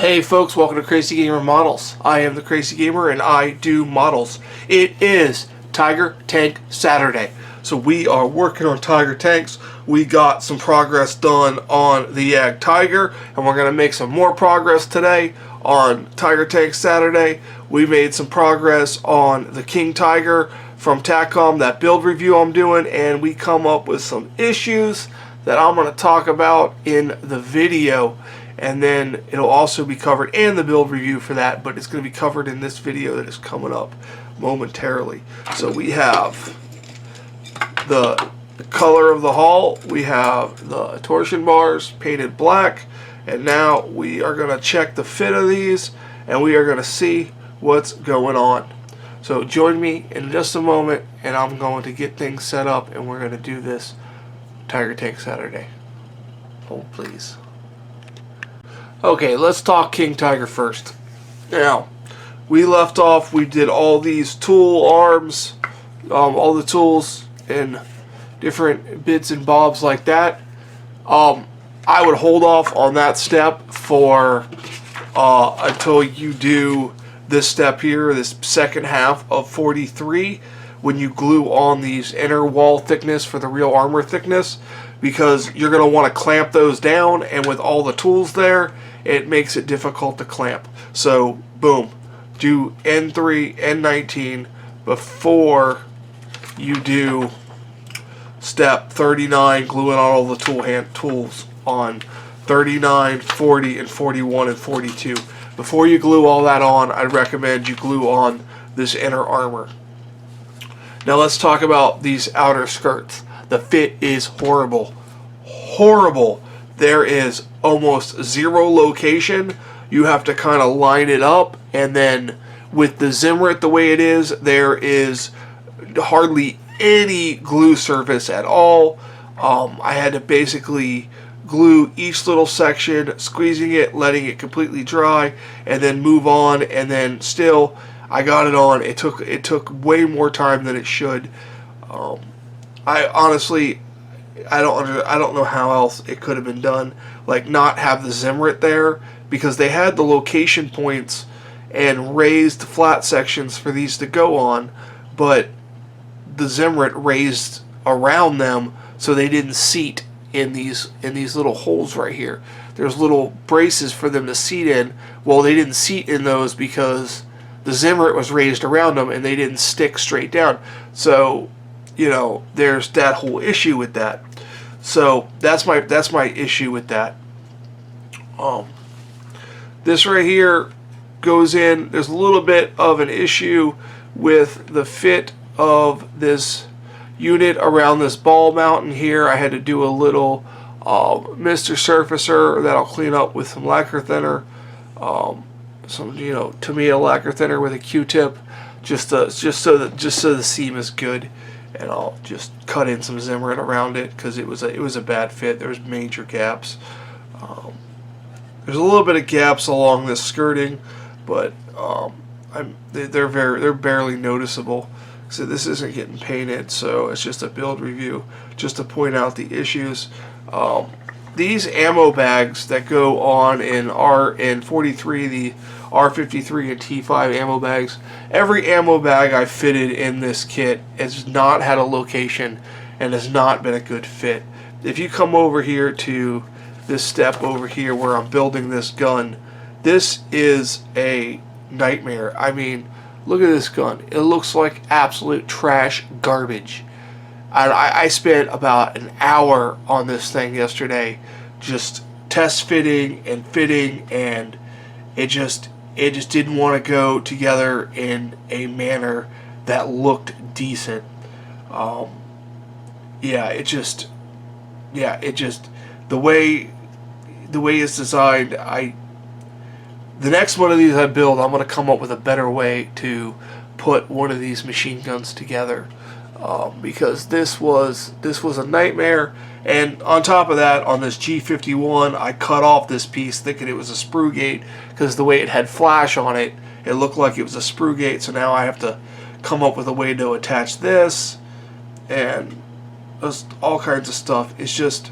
Hey folks, welcome to Crazy Gamer Models. I am the Crazy Gamer and I do models. It is Tiger Tank Saturday. So we are working on Tiger tanks. We got some progress done on the Jagdtiger and we're going to make some more progress today on Tiger Tank Saturday. We made some progress on the King Tiger from TACCOM, that build review I'm doing, and we come up with some issues that I'm going to talk about in the video. And then it'll also be covered in the build review for that, but it's going to be covered in this video that is coming up momentarily. So we have the color of the hull, we have the torsion bars painted black, and now we are going to check the fit of these and we are going to see what's going on. So join me in just a moment and I'm going to get things set up and we're going to do this Tiger Tank Saturday. Hold please. Okay, let's talk King Tiger first. Now, we left off, we did all these tool arms, all the tools and different bits and bobs like that. I would hold off on that step for until you do this step here, this second half of 43, when you glue on these inner wall thickness for the real armor thickness, because you're going to want to clamp those down, and with all the tools there, it makes it difficult to clamp. So, boom, do N3, N19 before you do step 39, gluing on all the tools on 39, 40, and 41, and 42. Before you glue all that on, I'd recommend you glue on this inner armor. Now let's talk about these outer skirts. The fit is horrible. Horrible. There is almost zero location. You have to kind of line it up, and then with the Zimrit the way it is, there is hardly any glue surface at all. I had to basically glue each little section, squeezing it, letting it completely dry, and then move on, and then still I got it on. It took way more time than it should. I honestly, I don't know how else it could have been done. Like, not have the Zimrit there, because they had the location points and raised flat sections for these to go on, but the Zimrit raised around them so they didn't seat in these little holes right here. There's little braces for them to seat in. Well, they didn't seat in those because the Zimrit was raised around them and they didn't stick straight down. So, you know, there's that whole issue with that. So that's my issue with that. This right here goes in. There's a little bit of an issue with the fit of this unit around this ball mountain here. I had to do a little Mr. Surfacer that I'll clean up with some lacquer thinner, some tomato lacquer thinner with a Q-tip, just so the seam is good. And I'll just cut in some Zimrit around it because it was a bad fit. There's major gaps. There's a little bit of gaps along this skirting, but they're barely noticeable. So this isn't getting painted, so it's just a build review, just to point out the issues. These ammo bags that go on in 43, the R53 and T5 ammo bags, every ammo bag I fitted in this kit has not had a location and has not been a good fit. If you come over here to this step over here where I'm building this gun, this is a nightmare. I mean, look at this gun. It looks like absolute trash garbage. I spent about an hour on this thing yesterday, just test fitting, and it just didn't want to go together in a manner that looked decent. The way it's designed, the next one of these I build, I'm going to come up with a better way to put one of these machine guns together, because this was a nightmare. And on top of that, on this G51, I cut off this piece thinking it was a sprue gate, because the way it had flash on it, it looked like it was a sprue gate. So now I have to come up with a way to attach this and all kinds of stuff. It's just,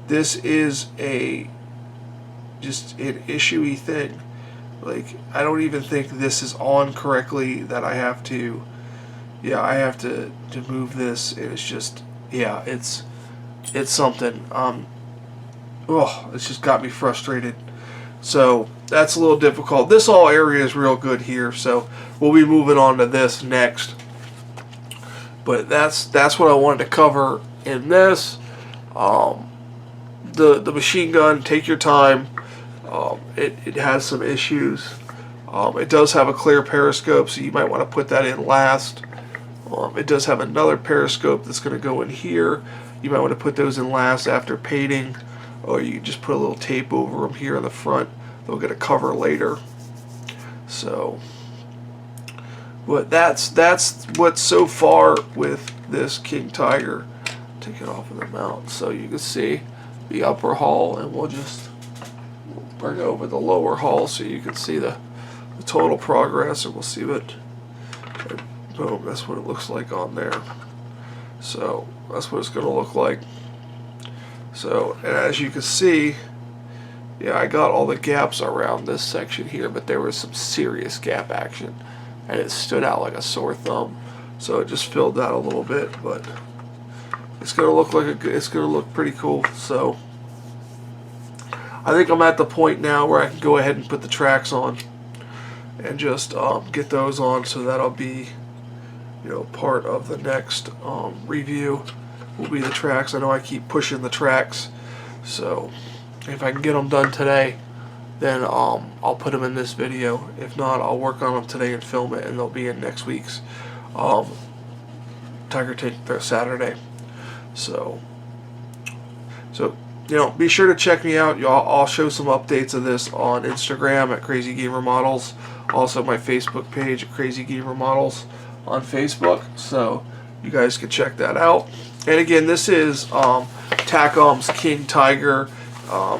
this is just an issue-y thing. Like, I don't even think this is on correctly, that I have to, yeah, I have to move this. It's just, yeah, it's something. Oh, it's just got me frustrated. So that's a little difficult. This all area is real good here, so we'll be moving on to this next. But that's what I wanted to cover in this. The machine gun, take your time. It has some issues. It does have a clear periscope, so you might want to put that in last. It does have another periscope that's going to go in here. You might want to put those in last after painting, or you can just put a little tape over them here in the front. They'll get a cover later. So, but that's what's so far with this King Tiger. Take it off of the mount so you can see the upper hull, and we'll just bring over the lower hull so you can see the total progress, and we'll see what, boom, that's what it looks like on there. So that's what it's going to look like. So, and as you can see, yeah, I got all the gaps around this section here, but there was some serious gap action, and it stood out like a sore thumb. So it just filled that a little bit, but it's going to look like it's going to look pretty cool. So I think I'm at the point now where I can go ahead and put the tracks on and just get those on. So that'll be, you know, part of the next review will be the tracks. I know I keep pushing the tracks, so if I can get them done today, then I'll put them in this video. If not, I'll work on them today and film it, and they'll be in next week's Tiger Tank Saturday. So you know, be sure to check me out. I'll show some updates of this on Instagram at Crazy Gamer Models. Also my Facebook page at Crazy Gamer Models on Facebook. So you guys can check that out. And again, this is TACOM's King Tiger.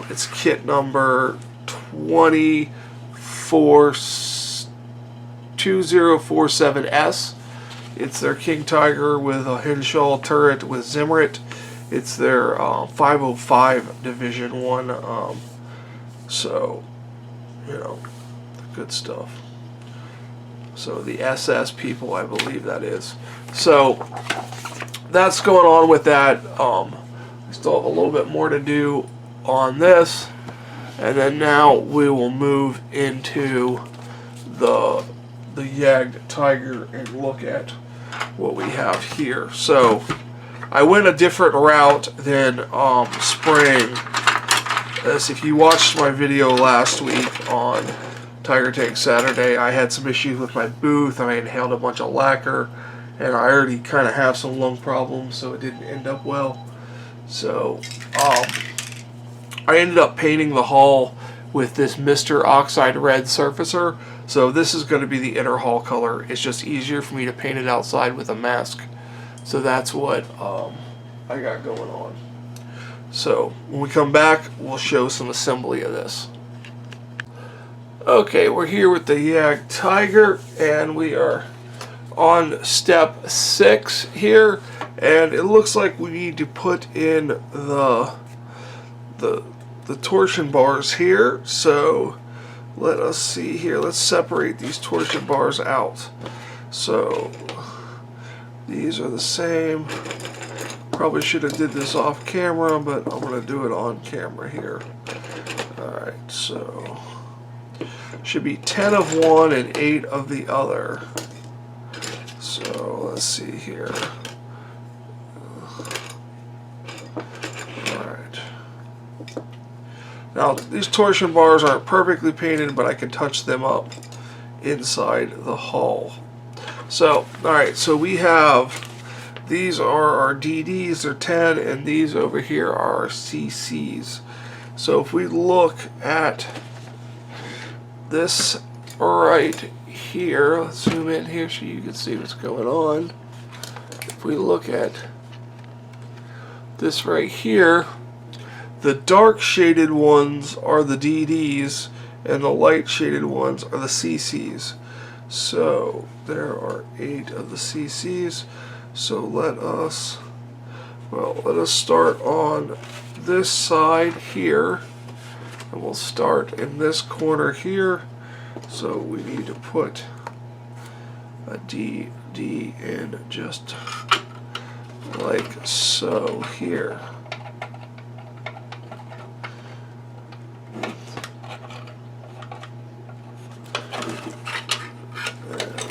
It's kit number 2047S. It's their King Tiger with a Henshaw turret with Zimmerit. It's their 505 Division 1. So, you know, good stuff. So the SS people, I believe that is. So that's going on with that. I still have a little bit more to do on this, and then now we will move into the Jagdtiger and look at what we have here. So I went a different route than spraying this. If you watched my video last week on Tiger Tank Saturday, I had some issues with my booth. I inhaled a bunch of lacquer, and I already kind of have some lung problems, so it didn't end up well. So I ended up painting the hull with this Mr. Oxide Red surfacer. So this is going to be the inner hull color. It's just easier for me to paint it outside with a mask. So that's what I got going on. So when we come back, we'll show some assembly of this. Okay, we're here with the Jagdtiger, and we are on step 6 here, and it looks like we need to put in the torsion bars here. So let us see here. Let's separate these torsion bars out. So these are the same. Probably should have did this off camera, but I'm going to do it on camera here. Alright, so should be 10 of one and 8 of the other. So let's see here. Alright. Now these torsion bars aren't perfectly painted, but I can touch them up inside the hull. So, alright, so we have, these are our DDs, they're 10, and these over here are our CCs. So if we look at this right here, let's zoom in here so you can see what's going on. If we look at this right here, the dark shaded ones are the DDs, and the light shaded ones are the CCs. So there are 8 of the CCs. So let us start on this side here, and we'll start in this corner here, So we need to put a D in just like so here.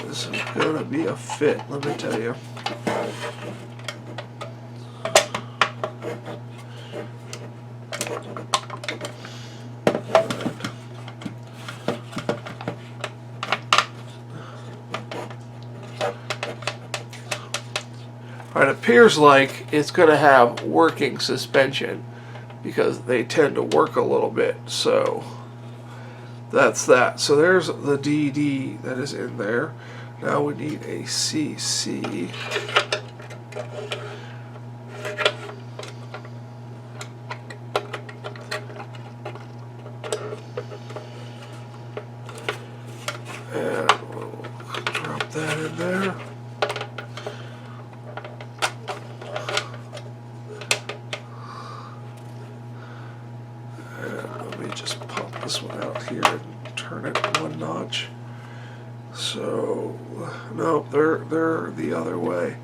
This is gonna be a fit, let me tell you. It appears like it's going to have working suspension because they tend to work a little bit. So that's that. So there's the DD that is in there. Now we need a CC. And we'll drop that in there. This one out here and turn it one notch. So no, they're the other way.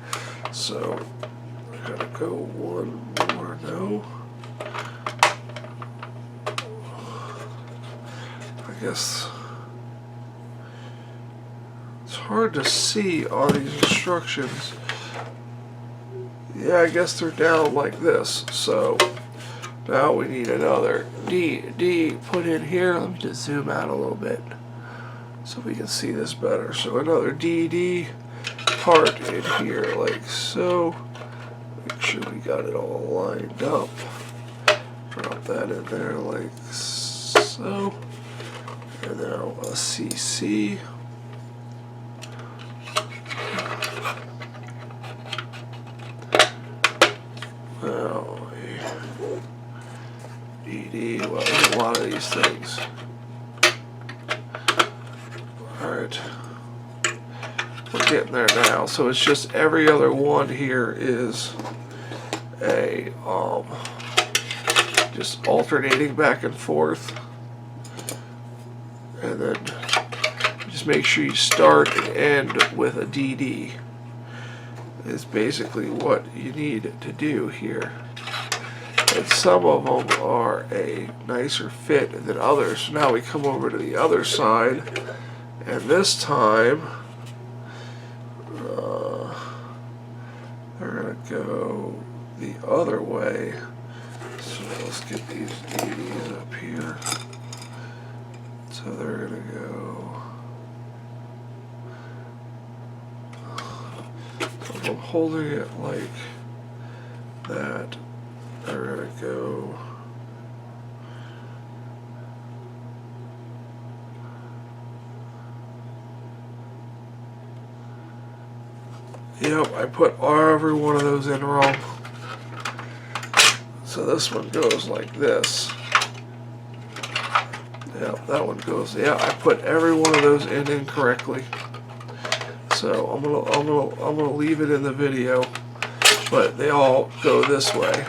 So I gotta go one more. No, I guess it's hard to see on these instructions. Yeah, I guess they're down like this. So now we need another D put in here. Let me just zoom out a little bit so we can see this better. So another DD part in here like so. Make sure we got it all lined up. Drop that in there like so. And now a CC. Now DD, well, there's a lot of these things. Alright. We're getting there now. So it's just every other one here is a, just alternating back and forth. And then just make sure you start and end with a DD. Is basically what you need to do here. And some of them are a nicer fit than others. So now we come over to the other side, and this time they're going to go the other way. So let's get these DVDs up here. So they're going to go. If I'm holding it like that, they're going to go. Yep, I put every one of those in wrong. So this one goes like this. Yep, that one goes. Yeah, I put every one of those in incorrectly. So I'm gonna leave it in the video, but they all go this way.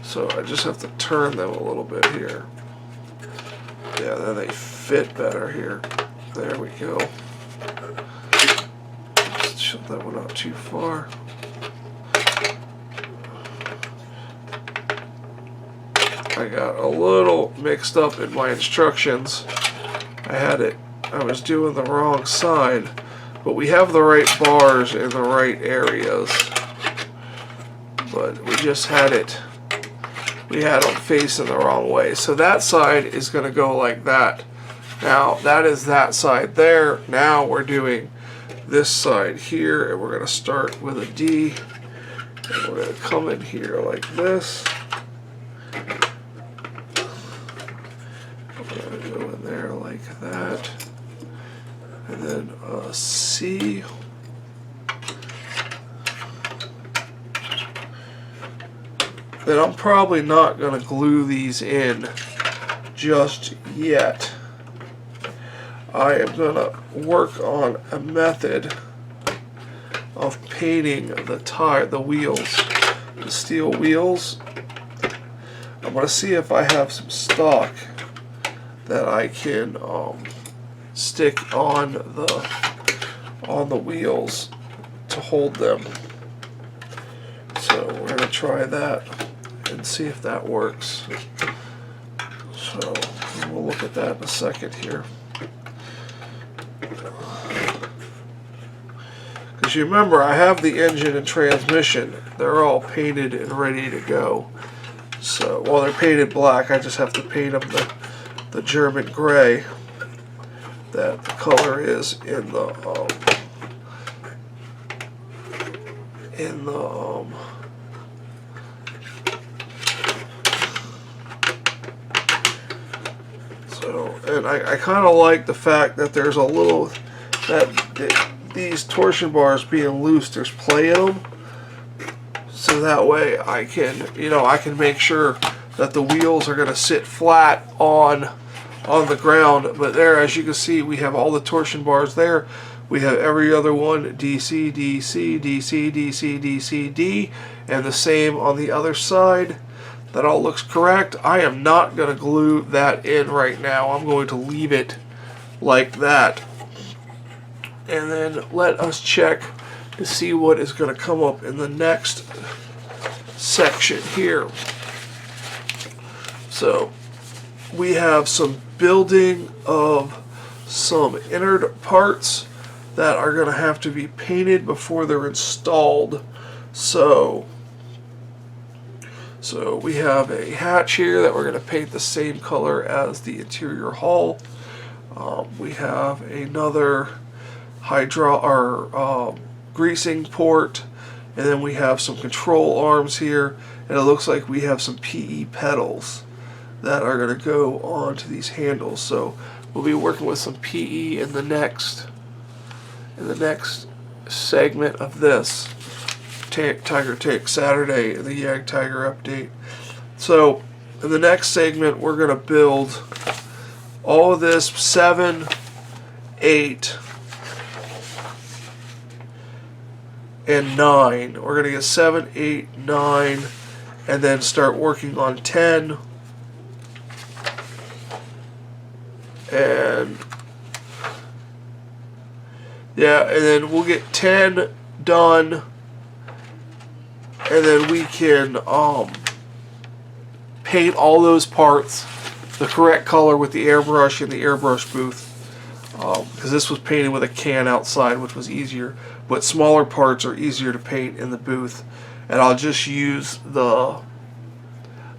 So I just have to turn them a little bit here. Yeah, then they fit better here. There we go. Just shove that one out too far. I got a little mixed up in my instructions. I was doing the wrong side, but we have the right bars in the right areas. But we just had them facing the wrong way. So that side is going to go like that. Now that is that side there. Now we're doing this side here, and we're going to start with a D, and we're going to come in here like this. We're going to go in there like that, and then a C. Then I'm probably not going to glue these in just yet. I am going to work on a method of painting the wheels, the steel wheels. I'm going to see if I have some stock that I can stick on the wheels to hold them. So we're going to try that and see if that works. So we'll look at that in a second here. Because you remember, I have the engine and transmission. They're all painted and ready to go. So, well, they're painted black. I just have to paint them the German gray that the color is in the so, and I kind of like the fact that there's a little, these torsion bars being loose, there's play in them. So that way I can, I can make sure that the wheels are going to sit flat on the ground. But there, as you can see, we have all the torsion bars there. We have every other one, DC, DC, DC, DC, DC, D, and the same on the other side. That all looks correct. I am not going to glue that in right now. I'm going to leave it like that. And then let us check to see what is going to come up in the next section here. So we have some building of some inner parts that are going to have to be painted before they're installed. So we have a hatch here that we're going to paint the same color as the interior hull. We have another greasing port, and then we have some control arms here, and it looks like we have some PE pedals that are going to go onto these handles. So we'll be working with some PE in the next segment of this Tiger Tank Saturday, the Jagdtiger update. So in the next segment, we're going to build all of this 7, 8, and 9. We're going to get 7, 8, 9, and then start working on 10. And yeah, and then we'll get 10 done, and then we can paint all those parts the correct color with the airbrush in the airbrush booth, because this was painted with a can outside, which was easier, but smaller parts are easier to paint in the booth. And I'll just use the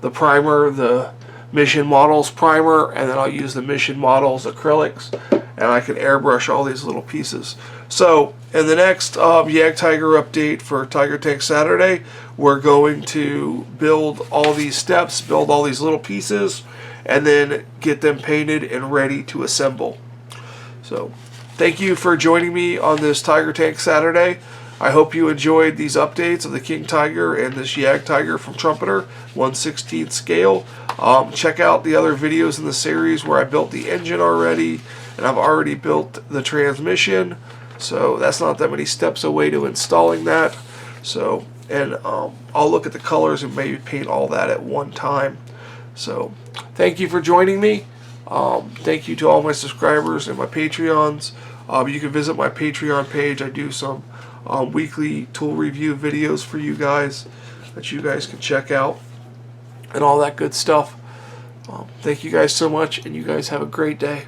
primer, the Mission Models primer, and then I'll use the Mission Models acrylics, and I can airbrush all these little pieces. So in the next Jagdtiger update for Tiger Tank Saturday, we're going to build all these steps, build all these little pieces, and then get them painted and ready to assemble. So thank you for joining me on this Tiger Tank Saturday. I hope you enjoyed these updates of the King Tiger and this Jagdtiger from Trumpeter, 1/16 scale. Check out the other videos in the series where I built the engine already, and I've already built the transmission. So that's not that many steps away to installing that. So, and I'll look at the colors and maybe paint all that at one time. So thank you for joining me. Thank you to all my subscribers and my Patreons. You can visit my Patreon page. I do some weekly tool review videos for you guys that you guys can check out and all that good stuff. Thank you guys so much, and you guys have a great day.